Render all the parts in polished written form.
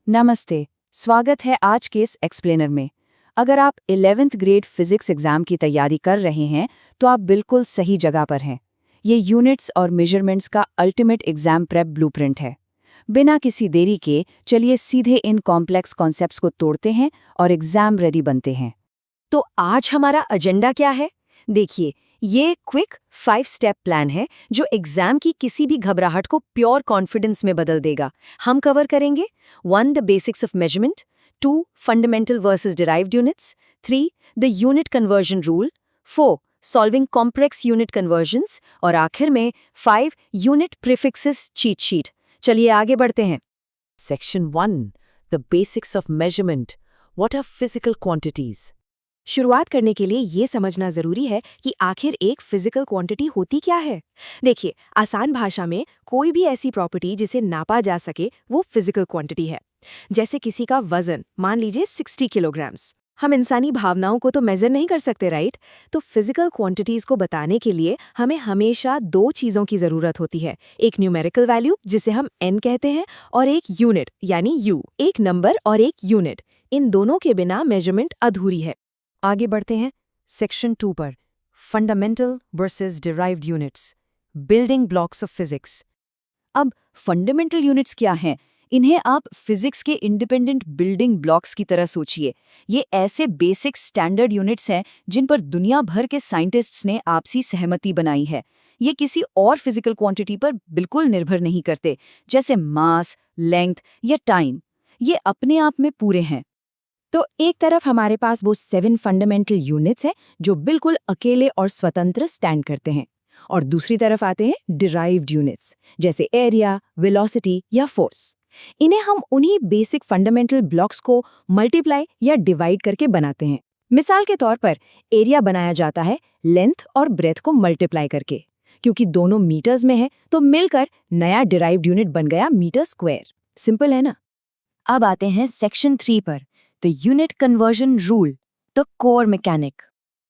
नमस्ते। स्वागत है आज के इस एक्सप्लेनर में। अगर आप 11th ग्रेड फिजिक्स एग्जाम की तैयारी कर रहे हैं तो आप बिल्कुल सही जगह पर हैं। ये यूनिट्स और मेजरमेंट्स का अल्टीमेट एग्जाम प्रेप ब्लूप्रिंट है। बिना किसी देरी के चलिए सीधे इन कॉम्प्लेक्स कॉन्सेप्ट्स को तोड़ते हैं और एग्जाम रेडी बनते हैं। तो आज हमारा एजेंडा क्या है? देखिए, ये क्विक 5 स्टेप प्लान है जो एग्जाम की किसी भी घबराहट को प्योर कॉन्फिडेंस में बदल देगा। हम कवर करेंगे 1 the basics of measurement, 2 fundamental versus derived units, 3 the unit conversion rule, 4 solving complex unit convergence और आखिर में 5 यूनिट प्रीफिक्सेस चीट शीट। चलिए आगे बढ़ते हैं। Section 1. The basics of measurement. What are physical quantities? शुरुआत करने के लिए ये समझना जरूरी है कि आखिर एक फिजिकल क्वांटिटी होती क्या है। देखिए, आसान भाषा में कोई भी ऐसी प्रॉपर्टी जिसे नापा जा सके वो फिजिकल क्वांटिटी है। जैसे किसी का वजन, मान लीजिए 60 किलोग्राम्स। हम इंसानी भावनाओं को तो मेजर नहीं कर सकते, राइट? तो फिजिकल क्वांटिटीज को बताने के लिए हमें हमेशा 2 चीजों की जरूरत होती है। एक न्यूमेरिकल वैल्यू जिसे हम n कहते हैं और एक यूनिट यानी u, एक नंबर और एक यूनिट। इन दोनों के बिना मेजरमेंट अधूरी है। आगे बढ़ते हैं सेक्शन 2 पर। Fundamental versus derived units, building blocks of physics. अब फंडामेंटल यूनिट्स क्या हैं? इन्हें आप फिजिक्स के इंडिपेंडेंट बिल्डिंग ब्लॉक्स की तरह सोचिए। ये ऐसे बेसिक स्टैंडर्ड यूनिट्स हैं जिन पर दुनिया भर के साइंटिस्ट्स ने आपसी सहमति बनाई है। ये किसी और फिजिकल क्वांटिटी पर बिल्कुल निर्भर नहीं करते, जैसे मास, लेंथ या टाइम। ये अपने आप में पूरे हैं। तो एक तरफ हमारे पास वो 7 फंडामेंटल यूनिट्स हैं जो बिल्कुल अकेले और स्वतंत्र स्टैंड करते हैं, और दूसरी तरफ आते हैं डिराइव्ड यूनिट्स जैसे एरिया, वेलोसिटी या फोर्स। इन्हें हम उन्हीं बेसिक फंडामेंटल ब्लॉक्स को मल्टीप्लाई या डिवाइड करके बनाते हैं। मिसाल के तौर पर एरिया बनाया जाता है लेंथ और ब्रेथ को मल्टीप्लाई करके। क्योंकि दोनों मीटर्स में है तो मिलकर नया डिराइव्ड यूनिट बन गया मीटर स्क्वायर। सिंपल है ना? अब आते हैं सेक्शन 3 पर, the unit conversion rule, the core mechanic.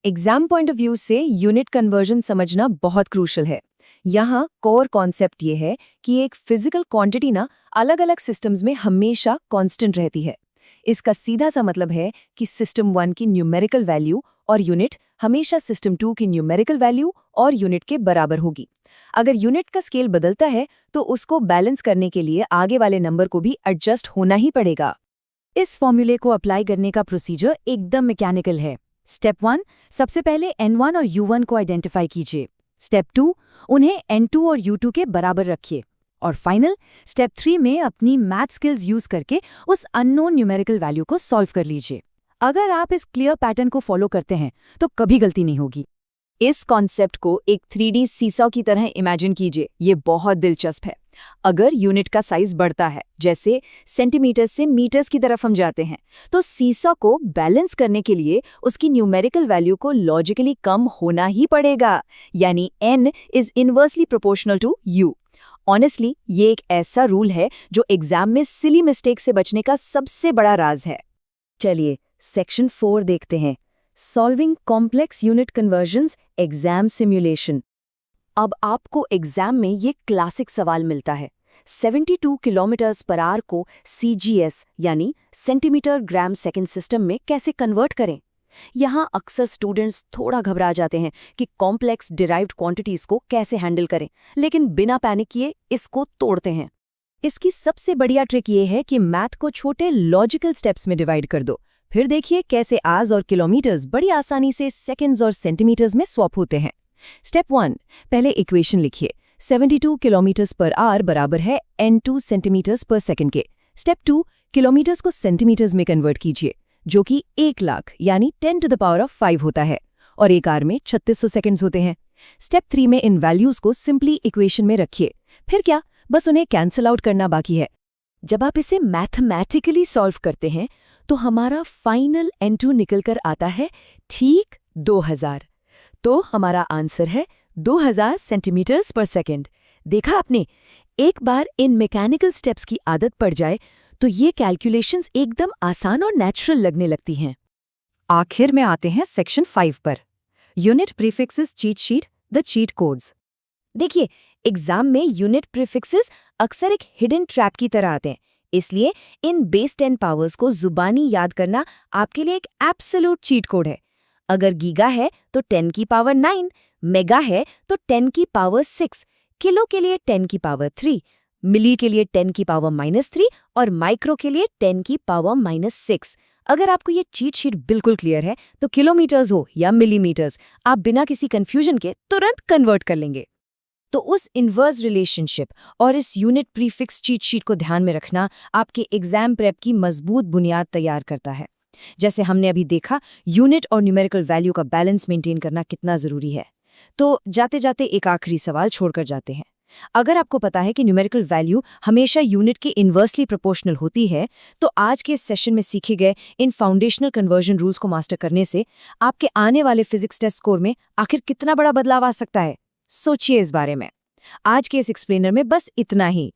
Exam point of view से यूनिट कन्वर्जन समझना बहुत क्रूशल है। यहाँ कोर कॉन्सेप्ट ये है कि एक फिजिकल क्वांटिटी ना अलग अलग सिस्टम्स में हमेशा कांस्टेंट रहती है। इसका सीधा सा मतलब है कि सिस्टम 1 की न्यूमेरिकल वैल्यू और यूनिट हमेशा सिस्टम 2 की न्यूमेरिकल वैल्यू और यूनिट के बराबर होगी। अगर यूनिट का स्केल बदलता है तो उसको बैलेंस करने के लिए आगे वाले नंबर को भी एडजस्ट होना ही पड़ेगा। इस फॉर्मूले को अप्लाई करने का प्रोसीजर एकदम मैकेनिकल है। स्टेप 1, सबसे पहले n1 और u1 को आइडेंटिफाई कीजिए। स्टेप 2, उन्हें n2 और u2 के बराबर रखिए। और फाइनल स्टेप 3 में अपनी मैथ स्किल्स यूज करके उस अननोन न्यूमेरिकल वैल्यू को सॉल्व कर लीजिए। अगर आप इस क्लियर पैटर्न को फॉलो करते हैं तो कभी गलती नहीं होगी। इस कॉन्सेप्ट को एक 3D सीसॉ की तरह इमेजिन कीजिए। ये बहुत दिलचस्प है। अगर यूनिट का साइज बढ़ता है, जैसे सेंटीमीटर से मीटर्स की तरफ हम जाते हैं, तो सीसॉ को बैलेंस करने के लिए उसकी न्यूमेरिकल वैल्यू को लॉजिकली कम होना ही पड़ेगा, यानी n is inversely proportional to u। Honestly ये एक ऐसा रूल है जो एग्जाम में सिली मिस्टेक से बचने का सबसे बड़ा राज है। चलिए सेक्शन 4 देखते हैं, solving complex unit convergence exam simulation. अब आपको एग्जाम में ये क्लासिक सवाल मिलता है, 72 किलोमीटर्स पर आवर को CGS यानी सेंटीमीटर ग्राम सेकंड सिस्टम में कैसे कन्वर्ट करें। यहाँ अक्सर स्टूडेंट्स थोड़ा घबरा जाते हैं कि कॉम्प्लेक्स डिराइव्ड क्वांटिटीज को कैसे हैंडल करें, लेकिन बिना पैनिक किए इसको तोड़ते हैं। इसकी सबसे बढ़िया ट्रिक ये है कि मैथ को छोटे लॉजिकल स्टेप्स में डिवाइड कर दो, फिर देखिए कैसे आवर्स और किलोमीटर्स बड़ी आसानी से सेकंड्स और सेंटीमीटर्स में स्वैप होते हैं। स्टेप 1, पहले इक्वेशन लिखिए। 72 किलोमीटर्स पर आवर बराबर है n2 सेंटीमीटर्स पर सेकंड के। स्टेप 2, किलोमीटर्स को सेंटीमीटर्स में कन्वर्ट कीजिए, जो कि 1 लाख यानी 10 टू द पावर ऑफ 5 होता है, और एक आवर में 3600 सेकंड्स होते हैं। स्टेप 3 में इन वैल्यूज को सिंपली इक्वेशन में रखिए। फिर क्या, बस उन्हें कैंसिल आउट करना बाकी है। जब आप इसे मैथमेटिकली सॉल्व करते हैं तो हमारा फाइनल n2 निकलकर आता है ठीक 2000। तो हमारा आंसर है 2000 सेंटीमीटर्स पर सेकंड। देखा आपने, एक बार इन मैकेनिकल स्टेप्स की आदत पड़ जाए तो ये कैलकुलेशंस एकदम आसान और नेचुरल लगने लगती हैं। आखिर में आते हैं सेक्शन 5 पर, unit prefixes cheat sheet, the cheat codes. देखिए, एग्जाम में यूनिट प्रीफिक्सेस अक्सर एक हिडन ट्रैप की तरह आते हैं। इसलिए इन बेस 10 पावर्स को जुबानी याद करना आपके लिए एक एब्सोल्यूट चीट कोड है। अगर गीगा है तो 10 की पावर 9, मेगा है तो 10 की पावर 6, किलो के लिए 10 की पावर 3, मिली के लिए 10 की पावर -3 और माइक्रो के लिए 10 की पावर -6। अगर आपको ये चीट शीट बिल्कुल क्लियर है तो किलोमीटर्स हो या मिलीमीटर्स, आप बिना किसी कंफ्यूजन के तुरंत कन्वर्ट कर लेंगे। तो उस इन्वर्स रिलेशनशिप और इस यूनिट प्रीफिक्स चीट शीट को ध्यान में रखना आपके एग्जाम प्रेप की मजबूत बुनियाद तैयार करता है। जैसे हमने अभी देखा, यूनिट और न्यूमेरिकल वैल्यू का बैलेंस मेंटेन करना कितना जरूरी है। तो जाते जाते एक आखिरी सवाल छोड़कर जाते हैं। अगर आपको पता है कि न्यूमेरिकल वैल्यू हमेशा यूनिट के इन्वर्सली प्रोपोर्शनल होती है, तो आज के इस सेशन में सीखे गए इन फाउंडेशनल कन्वर्जन रूल्स को मास्टर करने से आपके आने वाले फिजिक्स टेस्ट स्कोर में आखिर कितना बड़ा बदलाव आ सकता है। सोचिए इस बारे में। आज के इस एक्सप्लेनर में बस इतना ही।